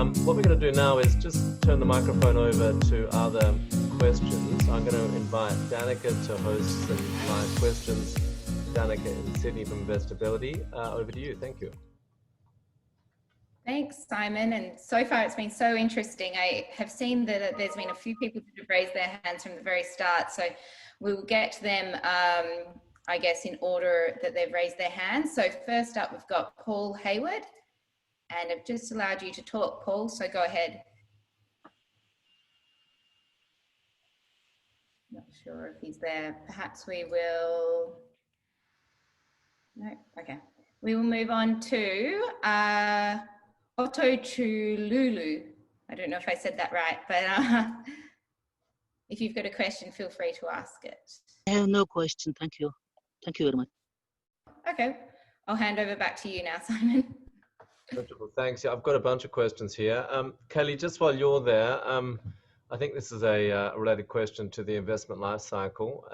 What we're going to do now is just turn the microphone over to other questions. I'm going to invite Danica to host some live questions. Danica in Sydney from Investability. Over to you. Thank you. Thanks, Simon. And so far it's been so interesting. I have seen that there's been a few people that have raised their hands from the very start. So we will get to them, I guess, in order that they've raised their hands. So first up, we've got Paul Hayward. And I've just allowed you to talk, Paul, so go ahead. Not sure if he's there. Perhaps we will... No, okay. We will move on to Otto Chululu. I don't know if I said that right, but if you've got a question, feel free to ask it. I have no question. Thank you. Thank you very much. Okay, I'll hand over back to you now, Simon. Wonderful, thanks. Yeah, I've got a bunch of questions here. Kelly, just while you're there, I think this is a related question to the investment life cycle.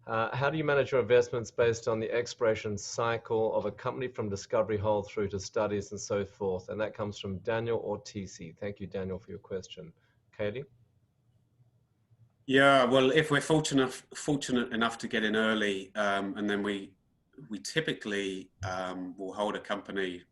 How do you manage your investments based on the expiration cycle of a company from discovery hole through to studies and so forth? And that comes from Daniel Ortiz. Thank you, Daniel, for your question. Katie? Yeah, well, if we're fortunate enough to get in early, and then we typically will hold a company,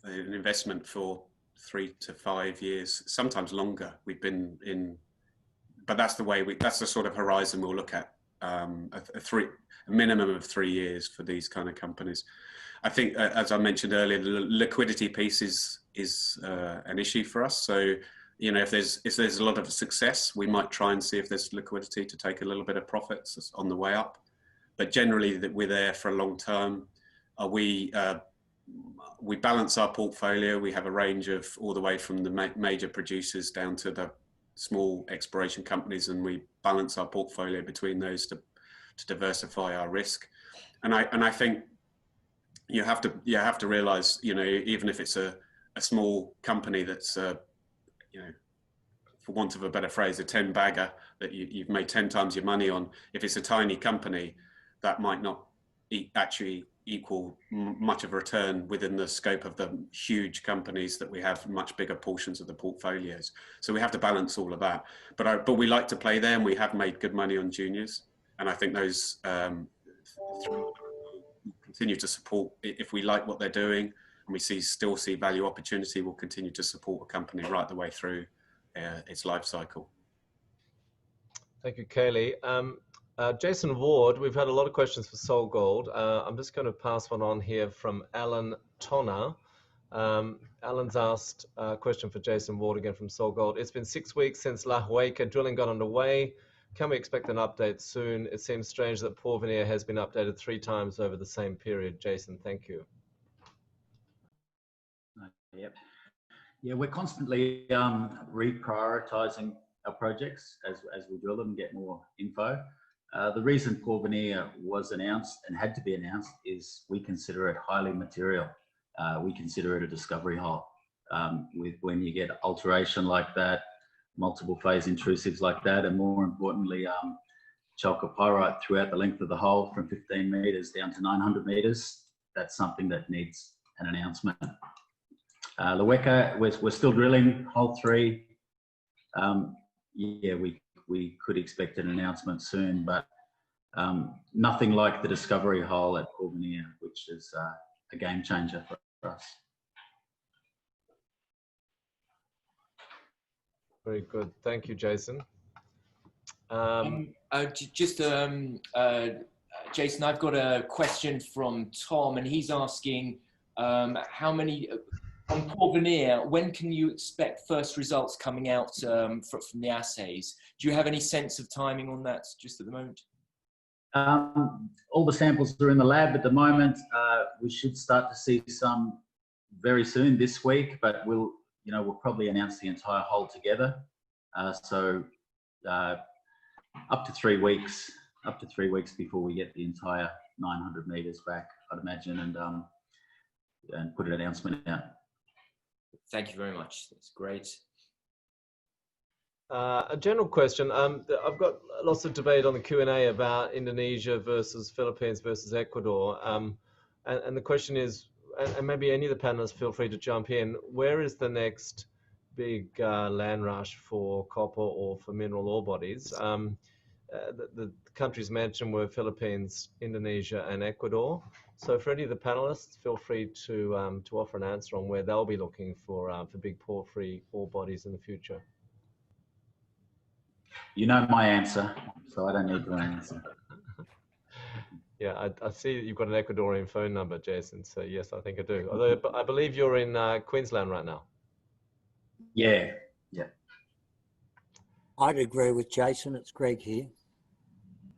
an investment for 3 to 5 years, sometimes longer. We've been in, but that's the sort of horizon we'll look at, a minimum of 3 years for these kind of companies. I think, as I mentioned earlier, the liquidity piece is an issue for us. So, you know, if there's a lot of success, we might try and see if there's liquidity to take a little bit of profits on the way up. But generally, that we're there for a long term. We balance our portfolio. We have a range of all the way from the major producers down to the small exploration companies, and we balance our portfolio between those to diversify our risk. And I think you have to realize, you know, even if it's a small company that's you know, for want of a better phrase, a 10 bagger that you've made 10 times your money on, if it's a tiny company, that might not actually equal much of a return within the scope of the huge companies that we have much bigger portions of the portfolios. So we have to balance all of that. But we like to play there, and we have made good money on juniors. And I think those continue to support. If we like what they're doing and we still see value opportunity, we'll continue to support a company right the way through its life cycle. Thank you, Kaylee. Jason Ward, we've had a lot of questions for Sol Gold. I'm just going to pass one on here from Alan Tonner. Alan's asked a question for Jason Ward again from Sol Gold. It's been 6 weeks since La Hueca drilling got underway. Can we expect an update soon? It seems strange that Porphyry has been updated 3 times over the same period. Jason, thank you. Yep. Yeah, we're constantly reprioritizing our projects as we drill them and get more info. The reason Porphyry was announced and had to be announced is we consider it highly material. We consider it a discovery hole. When you get alteration like that, multiple phase intrusives like that, and more importantly, chalcopyrite throughout the length of the hole from 15 meters down to 900 meters, that's something that needs an announcement. La Hueca, we're still drilling hole 3. Yeah, we could expect an announcement soon, but nothing like the discovery hole at Porphyry, which is a game changer for us. Very good. Thank you, Jason. Jason, I've got a question from Tom, and he's asking how many, on Porphyry, when can you expect first results coming out from the assays? Do you have any sense of timing on that just at the moment? All the samples are in the lab at the moment. We should start to see some very soon this week, but we'll probably announce the entire hole together. So up to 3 weeks before we get the entire 900 meters back, I'd imagine, and put an announcement out. Thank you very much. That's great. A general question. I've got lots of debate on the Q&A about Indonesia versus Philippines versus Ecuador. And the question is, and maybe any of the panelists feel free to jump in, where is the next land rush for copper or for mineral ore bodies. The countries mentioned were Philippines, Indonesia, and Ecuador. So for any of the panelists, feel free to offer an answer on where they'll be looking for big porphyry ore bodies in the future. You know my answer, so I don't need to answer. Yeah, I see that you've got an Ecuadorian phone number, Jason. So yes, I think I do. Although I believe you're in Queensland right now. Yeah, yeah. I'd agree with Jason. It's Greg here.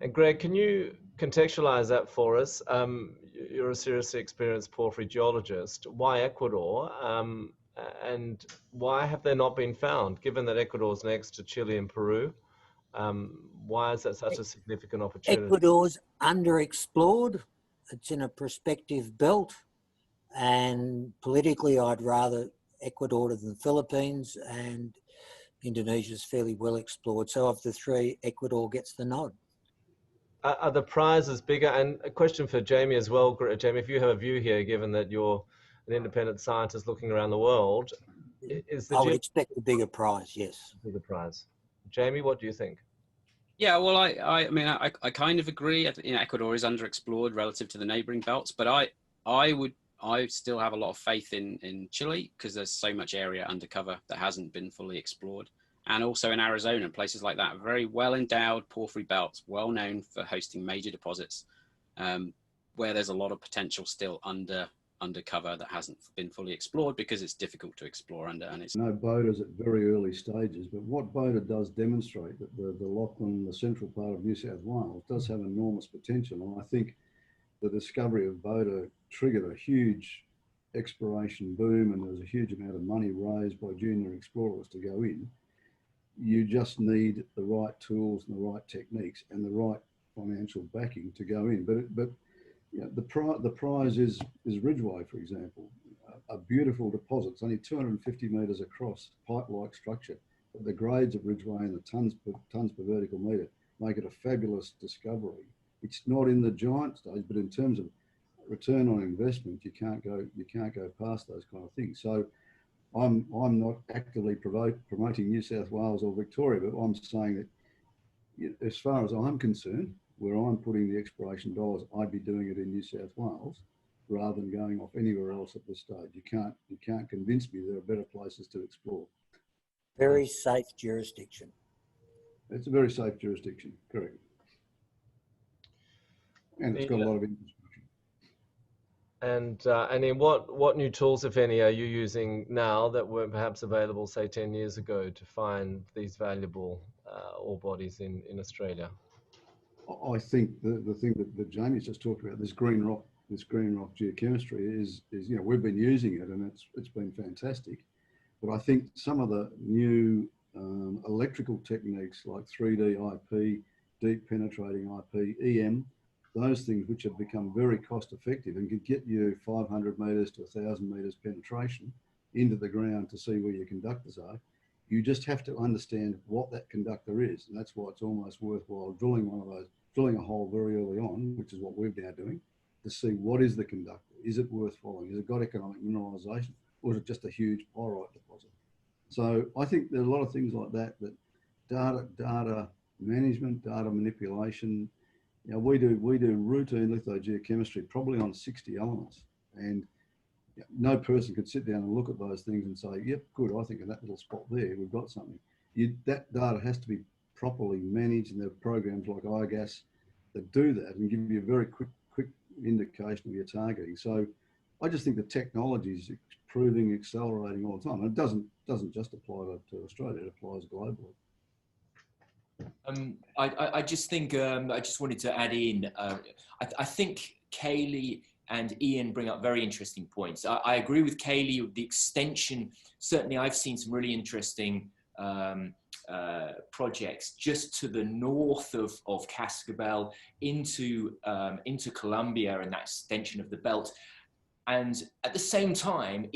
And Greg, can you contextualize that for us? You're a seriously experienced porphyry geologist. Why Ecuador? And why have they not been found, given that Ecuador is next to Chile and Peru? Why is that such a significant opportunity? Ecuador's underexplored. It's in a prospective belt, and politically I'd rather Ecuador than the Philippines, and Indonesia's fairly well explored. So of the three, Ecuador gets the nod. Are the prizes bigger? And a question for Jamie as well. Jamie, if you have a view here, given that you're an independent scientist looking around the world, I would expect a bigger prize, yes. Bigger prize. Jamie, what do you think? Yeah, well, I mean, I kind of agree. You know, Ecuador is underexplored relative to the neighbouring belts, but I still have a lot of faith in Chile, because there's so much area undercover that hasn't been fully explored. And also in Arizona, places like that, very well endowed porphyry belts, well known for hosting major deposits, where there's a lot of potential still undercover that hasn't been fully explored because it's difficult to explore under. And it's no Boda's at very early stages, but what Boda does demonstrate that the Lachlan, the central part of New South Wales, does have enormous potential. And I think the discovery of Boda triggered a huge exploration boom, and there was a huge amount of money raised by junior explorers to go in. You just need the right tools and the right techniques and the right financial backing to go in. But you know, the prize is Ridgeway, for example, a beautiful deposit. It's only 250 metres across, pipe-like structure. But the grades of Ridgeway and the tons per vertical metre make it a fabulous discovery. It's not in the giant stage, but in terms of return on investment, you can't go past those kind of things. So I'm not actively promoting New South Wales or Victoria, but I'm saying that, you know, as far as I'm concerned, where I'm putting the exploration dollars, I'd be doing it in New South Wales rather than going off anywhere else at this stage. You can't convince me there are better places to explore. Very safe jurisdiction. It's a very safe jurisdiction, correct. And it's got a lot of infrastructure. And in what new tools, if any, are you using now that weren't perhaps available, say, 10 years ago, to find these valuable ore bodies in Australia? I think the thing that Jamie's just talked about, this green rock geochemistry is you know, we've been using it and it's been fantastic. But I think some of the new electrical techniques like 3D IP, deep penetrating IP, EM, those things which have become very cost effective and could get you 500 metres to 1,000 metres penetration into the ground to see where your conductors are. You just have to understand what that conductor is. And that's why it's almost worthwhile drilling a hole very early on, which is what we're now doing, to see what is the conductor. Is it worth following? Has it got economic mineralisation, or is it just a huge pyrite deposit? So I think there are a lot of things like that data management, data manipulation. You know, we do routine lithogeochemistry probably on 60 elements, and you know, no person could sit down and look at those things and say, yep, good, I think in that little spot there, we've got something. That data has to be properly managed, and there are programs like iGas that do that and give you a very quick indication of your targeting. So I just think the technology is improving, accelerating all the time. And it doesn't just apply to Australia, it applies globally. I just think I just wanted to add in. I think Kaylee and Ian bring up very interesting points. I agree with Kaylee with the extension. Certainly, I've seen some really interesting projects just to the north of Cascabel into Colombia and that extension of the belt. And at the same time,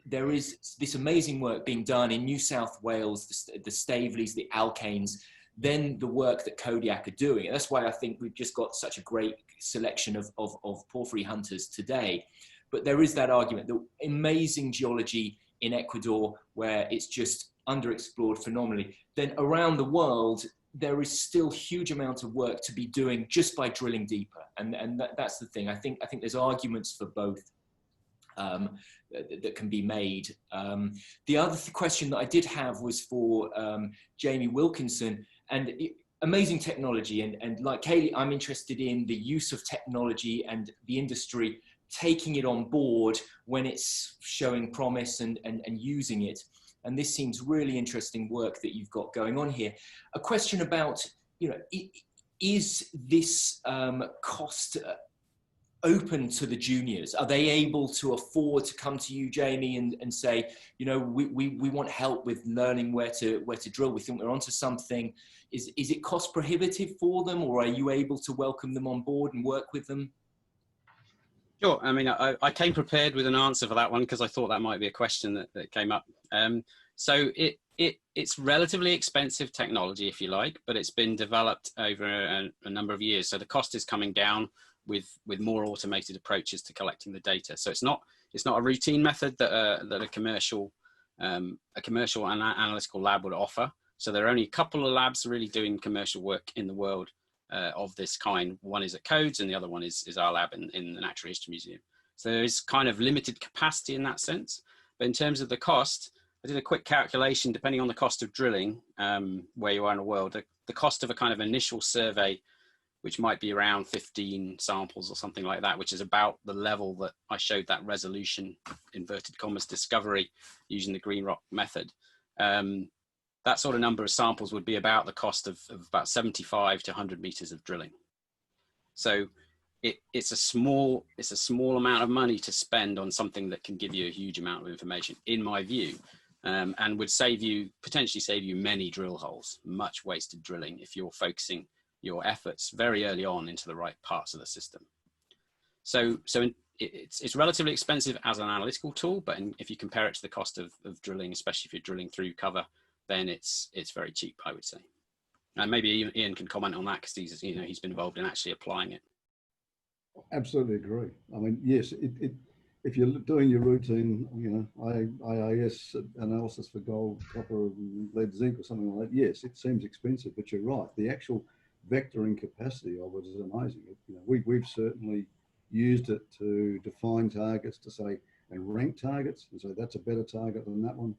there is this amazing work being done in New South Wales, the Staveleys, the Alkanes, then the work that Kodiak are doing. And that's why I think we've just got such a great selection of porphyry hunters today. But there is that argument that amazing geology in Ecuador, where it's just underexplored phenomenally, then around the world, there is still huge amount of work to be doing just by drilling deeper. And that's the thing. I think there's arguments for both that can be made. The other question that I did have was for Jamie Wilkinson, and amazing technology. And like Kaylee, I'm interested in the use of technology and the industry taking it on board when it's showing promise and using it. And this seems really interesting work that you've got going on here. A question about, you know, is this cost open to the juniors? Are they able to afford to come to you, Jamie, and say, you know, we want help with learning where to drill. We think we're onto something. Is it cost prohibitive for them, or are you able to welcome them on board and work with them? Sure. I mean, I came prepared with an answer for that one because I thought that might be a question that came up. So it's relatively expensive technology, if you like, but it's been developed over a number of years. So the cost is coming down with more automated approaches to collecting the data. So it's not a routine method that a commercial analytical lab would offer. So there are only a couple of labs really doing commercial work in the world of this kind. One is at Codes and the other one is our lab in the Natural History Museum. So there is kind of limited capacity in that sense. But in terms of the cost, I did a quick calculation depending on the cost of drilling where you are in the world. The cost of a kind of initial survey, which might be around 15 samples or something like that, which is about the level that I showed that resolution, inverted commas, discovery using the green rock method. That sort of number of samples would be about the cost of about 75 to 100 meters of drilling. So it's a small amount of money to spend on something that can give you a huge amount of information, in my view, and would potentially save you many drill holes, much wasted drilling if you're focusing your efforts very early on into the right parts of the system. So it's relatively expensive as an analytical tool, but if you compare it to the cost of drilling, especially if you're drilling through cover, then it's very cheap, I would say. And maybe Ian can comment on that because he's been involved in actually applying it. Absolutely agree. I mean, yes, if you're doing your routine, IAS analysis for gold, copper, lead, zinc, or something like that, yes, it seems expensive, but you're right. The actual vectoring capacity of it is amazing. We've certainly used it to define targets, to say, and rank targets, and so that's a better target than that one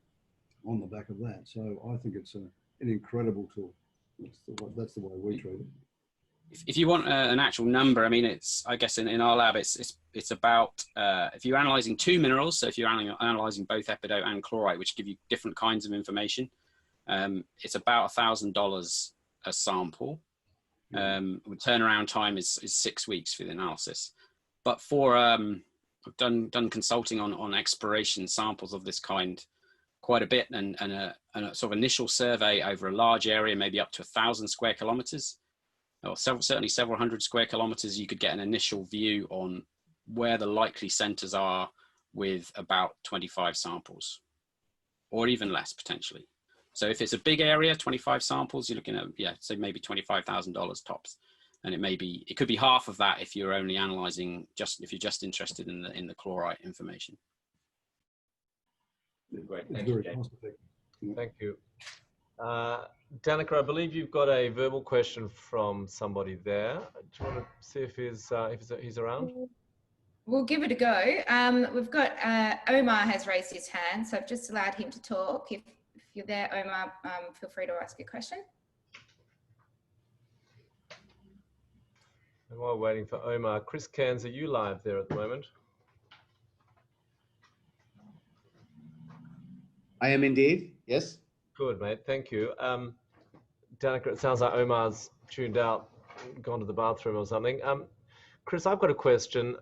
on the back of that. So I think it's an incredible tool. That's the way we treat it. If you want an actual number, I mean, I guess in our lab, it's about, if you're analyzing two minerals, so if you're analyzing both epidote and chlorite, which give you different kinds of information, it's about $1,000 a sample. Turnaround time is 6 weeks for the analysis. But for, I've done consulting on exploration samples of this kind quite a bit, and a sort of initial survey over a large area, maybe up to 1,000 square kilometers, or certainly several hundred square kilometers, you could get an initial view on where the likely centers are with about 25 samples, or even less potentially. So if it's a big area, 25 samples, you're looking at, say maybe $25,000 tops. And it could be half of that if you're only analyzing if you're just interested in the chlorite information. Great, It's thank you, very Jay. cost effective. Thank you. Danica, I believe you've got a verbal question from somebody there. Do you want to see if he's around? We'll give it a go. We've got Omar has raised his hand, so I've just allowed him to talk. If you're there, Omar, feel free to ask your question. And while waiting for Omar, Chris Cairns, are you live there at the moment? I am indeed, yes. Good, mate. Thank you. Danica, it sounds like Omar's tuned out, gone to the bathroom or something. Chris, I've got a question.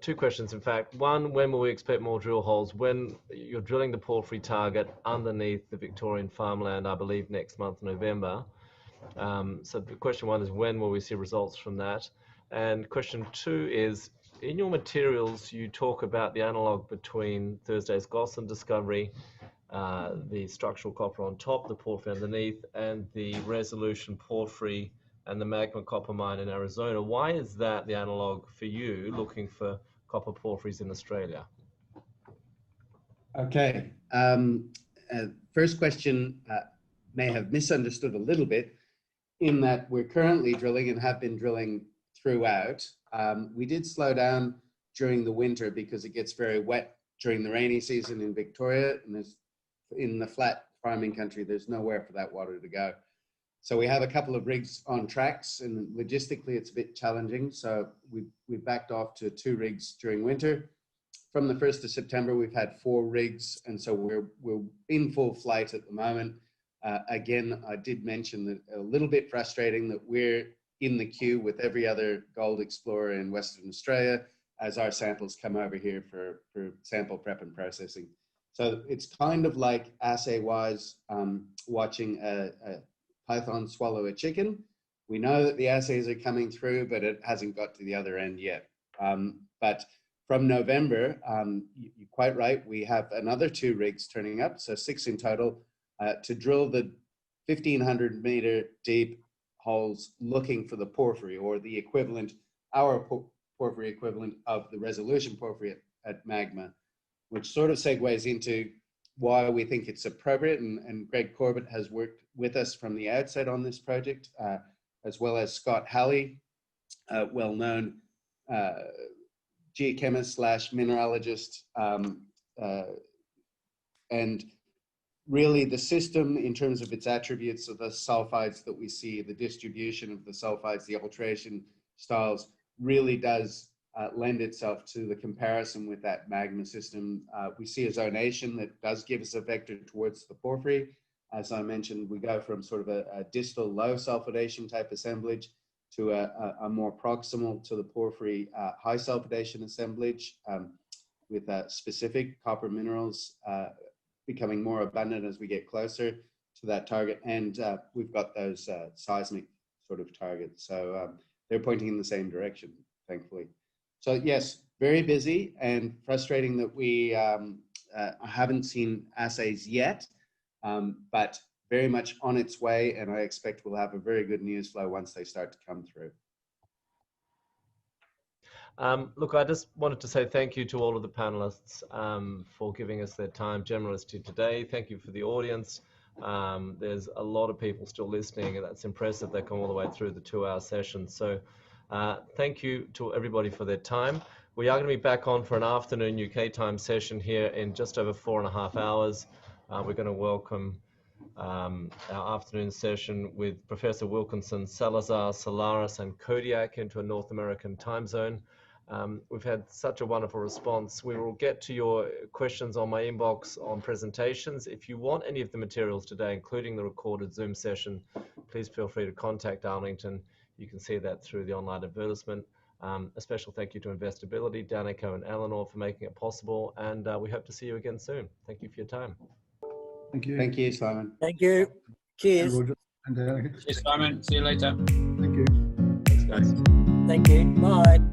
Two questions, in fact. One, when will we expect more drill holes? When you're drilling the Porphyry target underneath the Victorian farmland, I believe next month, November. So the question one is, when will we see results from that? And question two is, in your materials, you talk about the analog between Thursday's Gossan discovery, the structural copper on top, the porphyry underneath, and the resolution porphyry and the magma copper mine in Arizona. Why is that the analog for you looking for copper porphyries in Australia? Okay. First question may have misunderstood a little bit in that we're currently drilling and have been drilling throughout. We did slow down during the winter because it gets very wet during the rainy season in Victoria, and there's, in the flat farming country, there's nowhere for that water to go. So we have a couple of rigs on tracks, and logistically it's a bit challenging. So we backed off to 2 rigs during winter. From the 1st of September, we've had 4 rigs, and so we're in full flight at the moment. Again, I did mention that a little bit frustrating that we're in the queue with every other gold explorer in Western Australia as our samples come over here for sample prep and processing. So it's kind of like assay-wise watching a python swallow a chicken. We know that the assays are coming through, but it hasn't got to the other end yet. But from November, you're quite right, we have another 2 rigs turning up, so 6 in total, to drill the 1,500 meter deep holes looking for the porphyry, or the equivalent, our porphyry equivalent of the resolution porphyry at magma, which sort of segues into why we think it's appropriate. And Greg Corbett has worked with us from the outset on this project, as well as Scott Halley, well-known geochemist / mineralogist, and really the system in terms of its attributes of the sulfides that we see, the distribution of the sulfides, the alteration styles, really does lend itself to the comparison with that magma system. We see a zonation that does give us a vector towards the porphyry. As I mentioned, we go from sort of a distal low sulfidation type assemblage to a more proximal to the porphyry high sulfidation assemblage with specific copper minerals becoming more abundant as we get closer to that target. And we've got those seismic sort of targets. So they're pointing in the same direction, thankfully. So yes, very busy and frustrating that we haven't seen assays yet, but very much on its way, and I expect we'll have a very good news flow once they start to come through. Look, I just wanted to say thank you to all of the panelists for giving us their time generously today. Thank you for the audience. There's a lot of people still listening, and that's impressive. They come all the way through the 2-hour session. So thank you to everybody for their time. We are going to be back on for an afternoon UK time session here in just over 4.5 hours. We're going to welcome our afternoon session with Professor Wilkinson, Salazar, Solaris, and Kodiak into a North American time zone. We've had such a wonderful response. We will get to your questions on my inbox on presentations. If you want any of the materials today, including the recorded Zoom session, please feel free to contact Arlington. You can see that through the online advertisement. A special thank you to Investability, Danica and Eleanor for making it possible. And we hope to see you again soon. Thank you for your time. Thank you. Thank you, Simon. Thank you. Cheers. And Roger. And Cheers, Simon. See you later. thank you. Thanks, guys. Thank you. Bye.